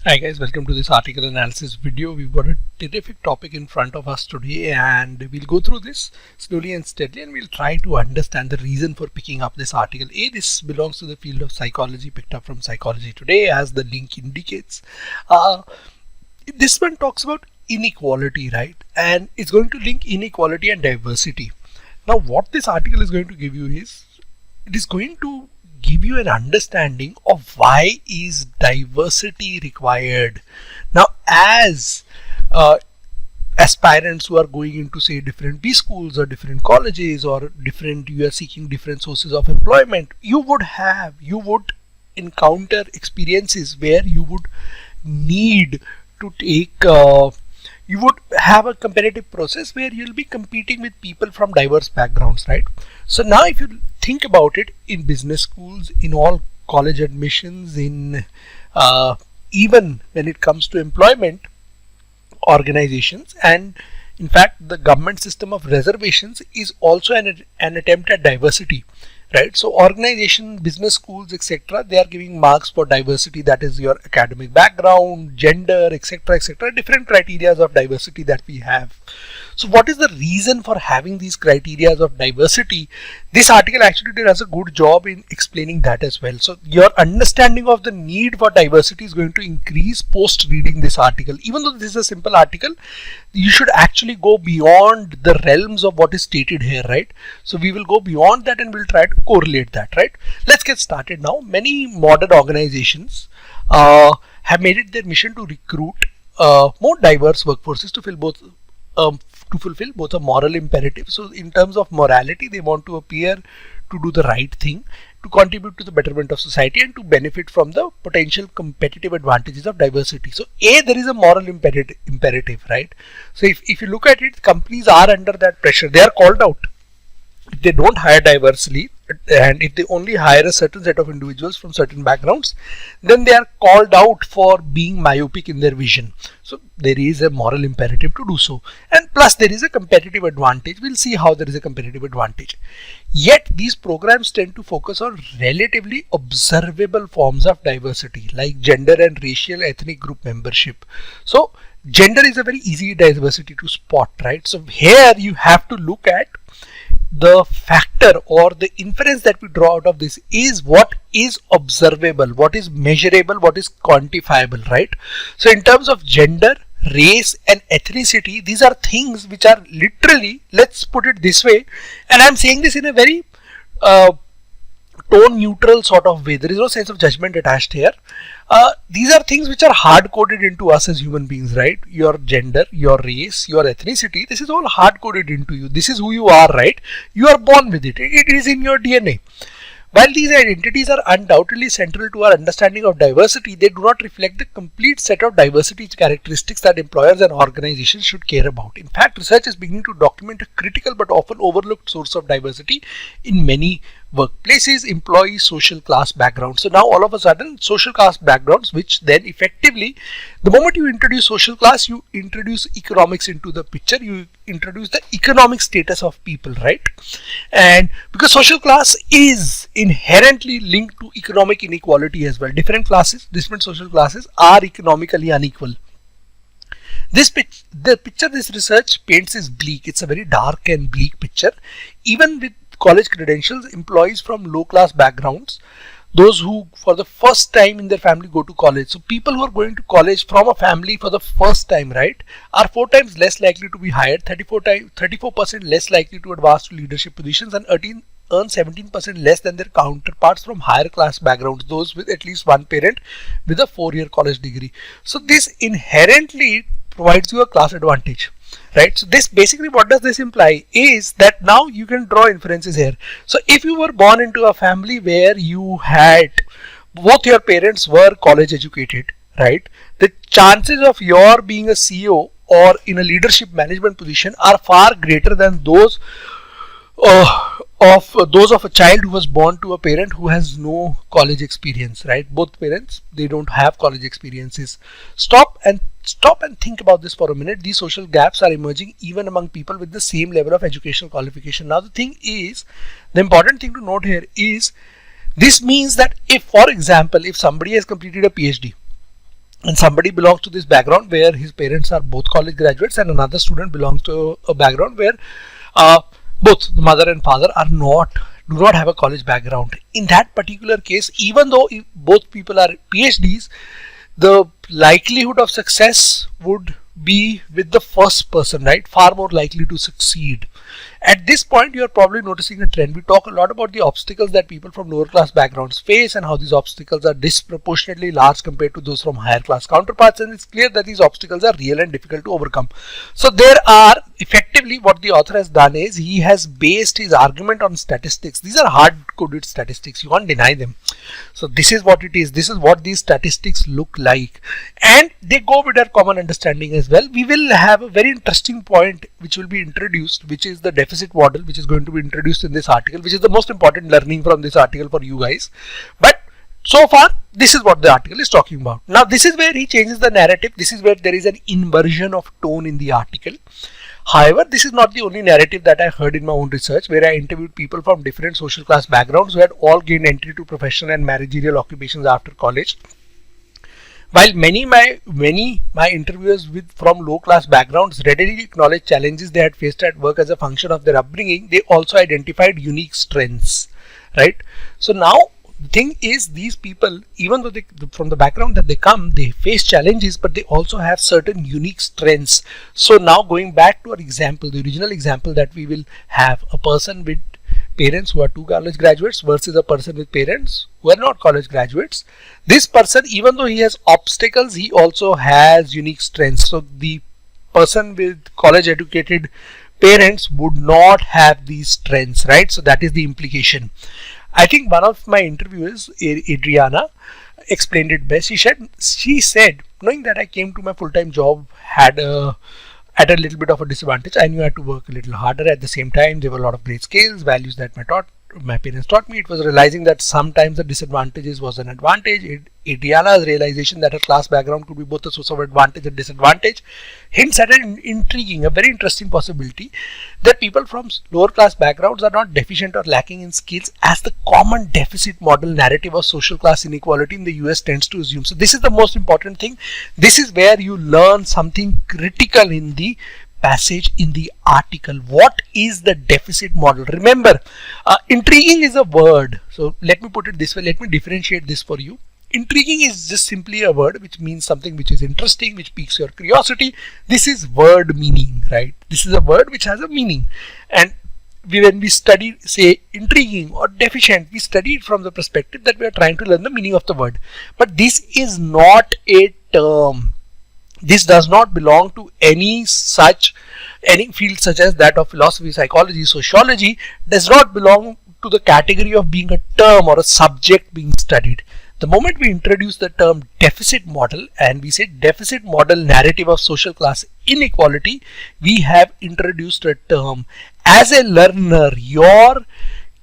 Hi guys, welcome to this article analysis video. We've got a terrific topic in front of us today and we'll go through this slowly and steadily and we'll try to understand the reason for picking up this article. This belongs to the field of psychology, picked up from Psychology Today as the link indicates. This one talks about inequality, right? And it's going to link inequality and diversity. Now what this article is going to give you is, it is going to give you an understanding of why is diversity required. Now as aspirants who are going into say different B schools or different colleges or you are seeking different sources of employment, you would encounter experiences where you would need to take you would have a competitive process where you'll be competing with people from diverse backgrounds, right? So now if you think about it, in business schools, in all college admissions, in even when it comes to employment organizations, and in fact the government system of reservations is also an attempt at diversity, right? So organization, business schools, etc., they are giving marks for diversity, that is your academic background, gender, etc., etc., different criteria of diversity that we have. So what is the reason for having these criteria of diversity? This article actually does a good job in explaining that as well. So your understanding of the need for diversity is going to increase post reading this article. Even though this is a simple article, you should actually go beyond the realms of what is stated here, right? So we will go beyond that and we'll try to correlate that, right? Let's get started now. Many modern organizations have made it their mission to recruit more diverse workforces to fulfill both a moral imperative. So in terms of morality, they want to appear to do the right thing, to contribute to the betterment of society, and to benefit from the potential competitive advantages of diversity. So there is a moral imperative, right? So if you look at it, companies are under that pressure. They are called out. If they don't hire diversely, and if they only hire a certain set of individuals from certain backgrounds, then they are called out for being myopic in their vision. So there is a moral imperative to do so, and plus there is a competitive advantage. We'll see how there is a competitive advantage. Yet these programs tend to focus on relatively observable forms of diversity like gender and racial ethnic group membership. So gender is a very easy diversity to spot, right? So here you have to look at the factor or the inference that we draw out of this is what is observable, what is measurable, what is quantifiable, right? So in terms of gender, race and ethnicity, these are things which are literally, let's put it this way, and I'm saying this in a very tone neutral sort of way. There is no sense of judgment attached here. These are things which are hard coded into us as human beings, right? Your gender, your race, your ethnicity, this is all hard coded into you. This is who you are, right? You are born with it. It is in your DNA. While these identities are undoubtedly central to our understanding of diversity, they do not reflect the complete set of diversity characteristics that employers and organizations should care about. In fact, research is beginning to document a critical but often overlooked source of diversity in many workplaces: employees' social class backgrounds. So now all of a sudden, social class backgrounds, which then effectively, the moment you introduce social class, you introduce economics into the picture, you introduce the economic status of people, right? And because social class is inherently linked to economic inequality as well. Different social classes are economically unequal. The picture this research paints is bleak. It's a very dark and bleak picture. Even with college credentials, employees from low class backgrounds, those who for the first time in their family go to college, so people who are going to college from a family for the first time, right, are 4 times less likely to be hired, 34% less likely to advance to leadership positions, and earn 17% less than their counterparts from higher class backgrounds, those with at least one parent with a 4-year college degree. So this inherently provides you a class advantage, right? So this basically, what does this imply is that now you can draw inferences here. So if you were born into a family where you had both your parents were college educated, right, the chances of your being a CEO or in a leadership management position are far greater than those of a child who was born to a parent who has no college experience, right? Both parents, they don't have college experiences. Stop and think about this for a minute. These social gaps are emerging even among people with the same level of educational qualification. Now the thing is, the important thing to note here is, this means that if, for example, if somebody has completed a PhD and somebody belongs to this background where his parents are both college graduates, and another student belongs to a background where uh, both the mother and father do not have a college background. In that particular case, even though if both people are PhDs, the likelihood of success would be with the first person, right? Far more likely to succeed. At this point, you are probably noticing a trend. We talk a lot about the obstacles that people from lower class backgrounds face and how these obstacles are disproportionately large compared to those from higher class counterparts, and it's clear that these obstacles are real and difficult to overcome. So there are effectively, what the author has done is he has based his argument on statistics. These are hard coded statistics, you can't deny them. So this is what it is, this is what these statistics look like, and they go with our common understanding as well. We will have a very interesting point which will be introduced, which is the deficit model, which is going to be introduced in this article, which is the most important learning from this article for you guys. But so far, this is what the article is talking about. Now this is where he changes the narrative. This is where there is an inversion of tone in the article. However, this is not the only narrative that I heard in my own research, where I interviewed people from different social class backgrounds who had all gained entry to professional and managerial occupations after college. While many my interviewers from low class backgrounds readily acknowledged challenges they had faced at work as a function of their upbringing, they also identified unique strengths, right? So now the thing is, these people, even though from the background that they come, they face challenges, but they also have certain unique strengths. So now going back to our example, the original example that we will have, a person with parents who are 2 college graduates versus a person with parents who are not college graduates. This person, even though he has obstacles, he also has unique strengths. So the person with college educated parents would not have these strengths, right? So that is the implication. I think one of my interviewers, Adriana, explained it best. She said, knowing that I came to my full-time job at a little bit of a disadvantage, I knew I had to work a little harder. At the same time, there were a lot of great skills, values that my parents taught me. It was realizing that sometimes the disadvantages was an advantage. Adriana's realization that her class background could be both a source of advantage and disadvantage hints at an intriguing, a very interesting possibility that people from lower class backgrounds are not deficient or lacking in skills, as the common deficit model narrative of social class inequality in the US tends to assume. So this is the most important thing. This is where you learn something critical in the passage in the article. What is the deficit model? Remember, intriguing is a word. So let me put it this way. Let me differentiate this for you. Intriguing is just simply a word which means something which is interesting, which piques your curiosity. This is word meaning, right? This is a word which has a meaning. And when we study, say, intriguing or deficient, we study it from the perspective that we are trying to learn the meaning of the word. But this is not a term. This does not belong to any field such as that of philosophy, psychology, sociology. Does not belong to the category of being a term or a subject being studied. The moment we introduce the term deficit model and we say deficit model narrative of social class inequality, we have introduced a term. As a learner, your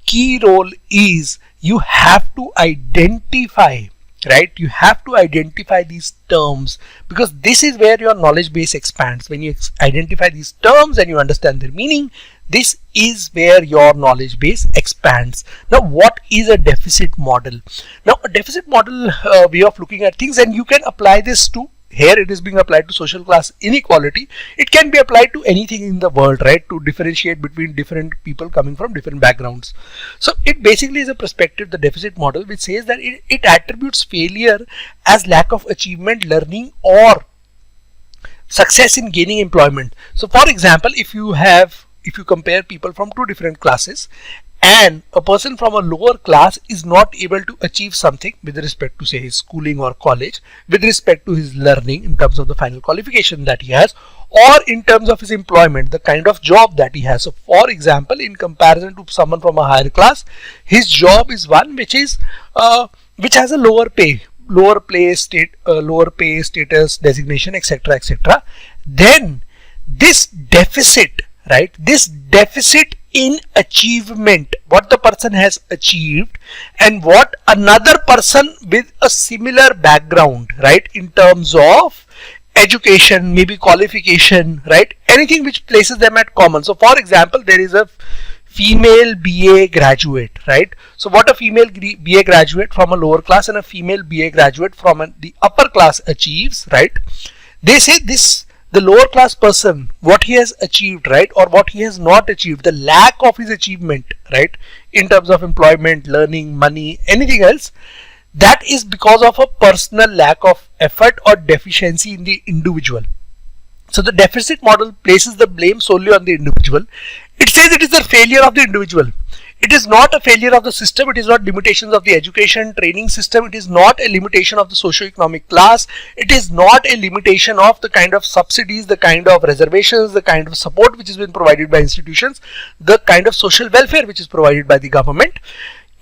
key role is you have to identify, right? You have to identify these terms, because this is where your knowledge base expands. When you identify these terms and you understand their meaning, this is where your knowledge base expands. Now, what is a deficit model? Now, a deficit model way of looking at things, and you can apply this to, here it is being applied to social class inequality. It can be applied to anything in the world, right? To differentiate between different people coming from different backgrounds. So it basically is a perspective, the deficit model, which says that it attributes failure as lack of achievement, learning, or success in gaining employment. So for example, if you compare people from 2 different classes, and a person from a lower class is not able to achieve something with respect to, say, his schooling or college, with respect to his learning in terms of the final qualification that he has, or in terms of his employment, the kind of job that he has. So for example, in comparison to someone from a higher class, his job is one which has a lower pay status, designation, etc., etc. Then this deficit, right? This deficit in achievement, what the person has achieved and what another person with a similar background, right, in terms of education, maybe qualification, right, anything which places them at common. So for example, there is a female BA graduate, right? So what a female BA graduate from a lower class and a female BA graduate from the upper class achieves, right? They say this, the lower class person, what he has achieved, right, or what he has not achieved, the lack of his achievement, right, in terms of employment, learning, money, anything else, that is because of a personal lack of effort or deficiency in the individual. So the deficit model places the blame solely on the individual. It says it is the failure of the individual. It is not a failure of the system. It is not limitations of the education training system. It is not a limitation of the socio-economic class. It is not a limitation of the kind of subsidies, the kind of reservations, the kind of support which has been provided by institutions, the kind of social welfare which is provided by the government.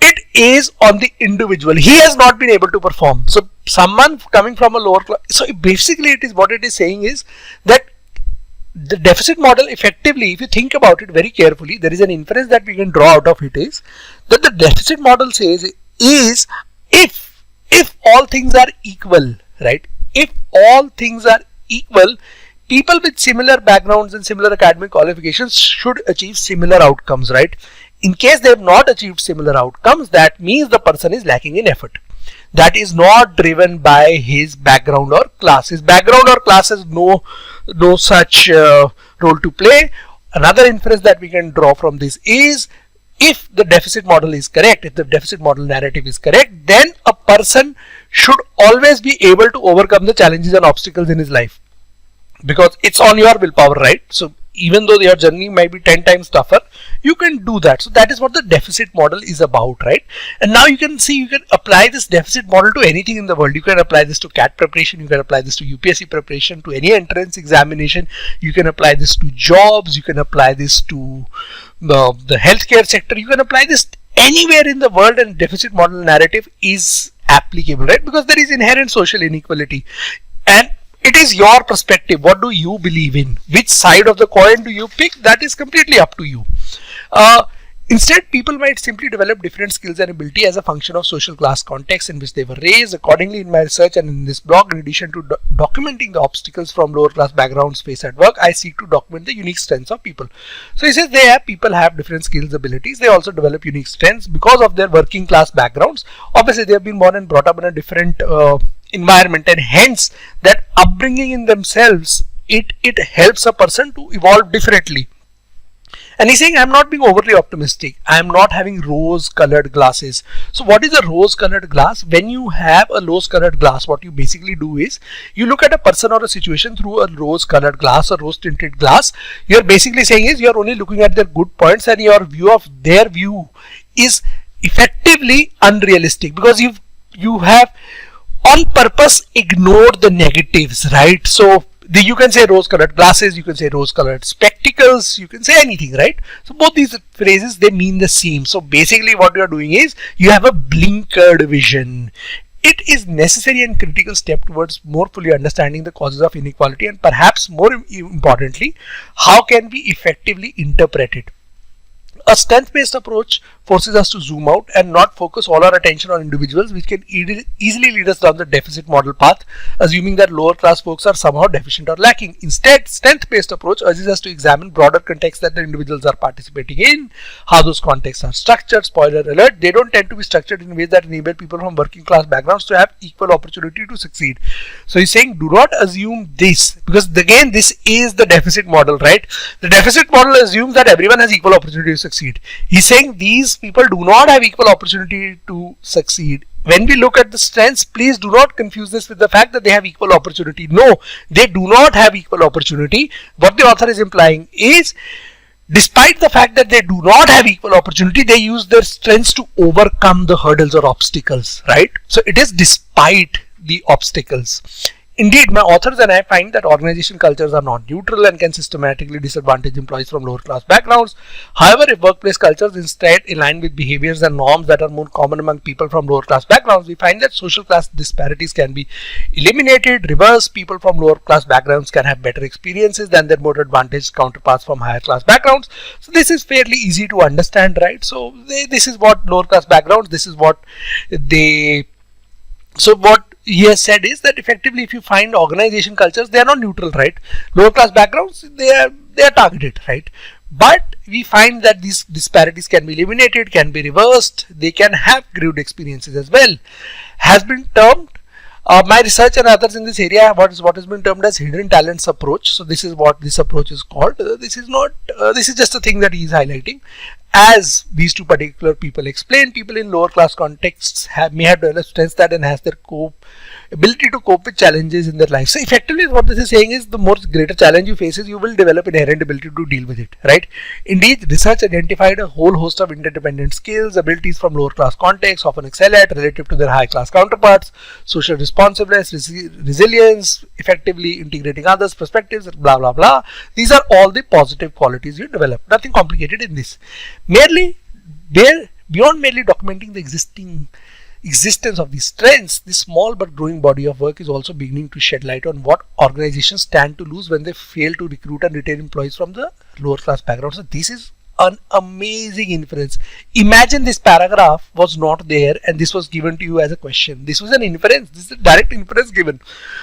It is on the individual. He has not been able to perform. So someone coming from a lower class, so basically it is, what it is saying is that the deficit model effectively, if you think about it very carefully, there is an inference that we can draw out of it is that the deficit model says is if all things are equal, right? If all things are equal, people with similar backgrounds and similar academic qualifications should achieve similar outcomes, right? In case they have not achieved similar outcomes, that means the person is lacking in effort. That is not driven by his background or class. His background or class has no such role to play. Another inference that we can draw from this is if the deficit model is correct, if the deficit model narrative is correct, then a person should always be able to overcome the challenges and obstacles in his life, because it's on your willpower, right? So even though your journey might be 10 times tougher, you can do that. So that is what the deficit model is about, right? And now you can see, you can apply this deficit model to anything in the world. You can apply this to CAT preparation, you can apply this to UPSC preparation, to any entrance examination, you can apply this to jobs, you can apply this to the healthcare sector, you can apply this anywhere in the world, and deficit model narrative is applicable, right? Because there is inherent social inequality, and it is your perspective. What do you believe in? Which side of the coin do you pick? That is completely up to you. Instead, people might simply develop different skills and ability as a function of social class context in which they were raised. Accordingly, in my research and in this blog, in addition to documenting the obstacles from lower class backgrounds faced at work, I seek to document the unique strengths of people. So he says people have different skills, abilities. They also develop unique strengths because of their working class backgrounds. Obviously, they have been born and brought up in a different environment, and hence that upbringing in themselves, it helps a person to evolve differently. And he's saying, I'm not being overly optimistic. I'm not having rose-colored glasses. So what is a rose-colored glass? When you have a rose-colored glass, what you basically do is you look at a person or a situation through a rose-colored glass or rose-tinted glass. You're basically saying is you're only looking at their good points, and your view of their view is effectively unrealistic, because you have on purpose ignored the negatives, right? So you can say rose-colored glasses, you can say rose-colored spectacles, you can say anything, right? So both these phrases, they mean the same. So basically what you are doing is you have a blinkered vision. It is necessary and critical step towards more fully understanding the causes of inequality, and perhaps more importantly, how can we effectively interpret it. A strength-based approach forces us to zoom out and not focus all our attention on individuals, which can easily lead us down the deficit model path, assuming that lower class folks are somehow deficient or lacking. Instead, strength-based approach urges us to examine broader contexts that the individuals are participating in, how those contexts are structured. Spoiler alert, they don't tend to be structured in ways that enable people from working class backgrounds to have equal opportunity to succeed. So he's saying, do not assume this, because again, this is the deficit model, right? The deficit model assumes that everyone has equal opportunity to succeed. He's saying these people do not have equal opportunity to succeed. When we look at the strengths, please do not confuse this with the fact that they have equal opportunity. No, they do not have equal opportunity. What the author is implying is, despite the fact that they do not have equal opportunity, they use their strengths to overcome the hurdles or obstacles, right? So it is despite the obstacles. Indeed, my authors and I find that organization cultures are not neutral and can systematically disadvantage employees from lower class backgrounds. However, if workplace cultures instead align with behaviors and norms that are more common among people from lower class backgrounds, we find that social class disparities can be eliminated, reversed. People from lower class backgrounds can have better experiences than their more advantaged counterparts from higher class backgrounds. So this is fairly easy to understand, right? So this is what lower class backgrounds, this is what what he has said is that effectively, if you find organization cultures, they are not neutral, right? Lower class backgrounds, they are targeted, right? But we find that these disparities can be eliminated, can be reversed, they can have great experiences as well. Has been termed my research and others in this area, what has been termed as hidden talents approach. So this is what this approach is called. This is not this is just a thing that he is highlighting. As these two particular people explain, people in lower class contexts may have developed strengths that enhance their ability to cope with challenges in their life. So effectively what this is saying is, the more greater challenge you face, you will develop inherent ability to deal with it, right? Indeed, research identified a whole host of interdependent skills, abilities from lower class contexts often excel at relative to their high class counterparts: social responsiveness, resilience, effectively integrating others' perspectives, blah blah blah. These are all the positive qualities you develop. Nothing complicated in this. Beyond merely documenting the existence of these strengths, this small but growing body of work is also beginning to shed light on what organizations stand to lose when they fail to recruit and retain employees from the lower class background. So this is an amazing inference. Imagine this paragraph was not there and this was given to you as a question. This was an inference. This is a direct inference given.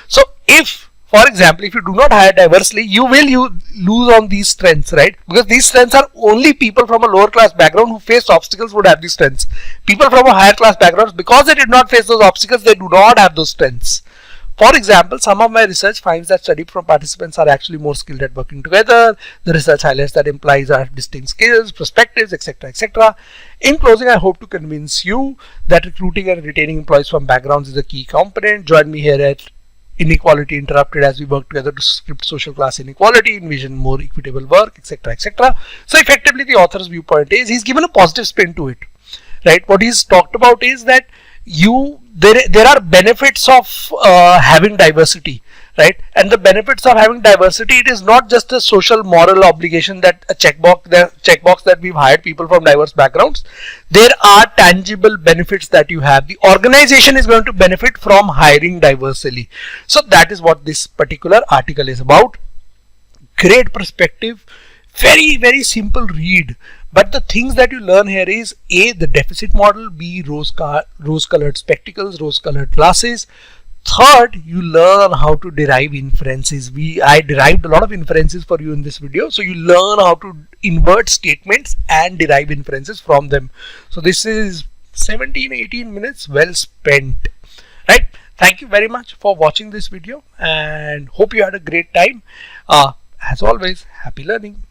So if, for example, if you do not hire diversely, you lose on these strengths, right? Because these strengths are only people from a lower class background who faced obstacles would have these strengths. People from a higher class background, because they did not face those obstacles, they do not have those strengths. For example, some of my research finds that study from participants are actually more skilled at working together. The research highlights that employees have distinct skills, perspectives, etc., etc. In closing, I hope to convince you that recruiting and retaining employees from backgrounds is a key component. Join me here at Inequality Interrupted as we work together to script social class inequality, envision more equitable work, etc., etc. So effectively, the author's viewpoint is, he's given a positive spin to it, right? What he's talked about is that there are benefits of having diversity, right? And the benefits of having diversity, it is not just a social moral obligation, that a checkbox that we've hired people from diverse backgrounds. There are tangible benefits that you have. The organization is going to benefit from hiring diversely. So that is what this particular article is about. Great perspective, very, very simple read. But the things that you learn here is A, the deficit model, B, rose-colored spectacles, rose-colored glasses. Third, you learn how to derive inferences. I derived a lot of inferences for you in this video. So you learn how to invert statements and derive inferences from them. So this is 17-18 minutes well spent, right? Thank you very much for watching this video and hope you had a great time. As always, happy learning.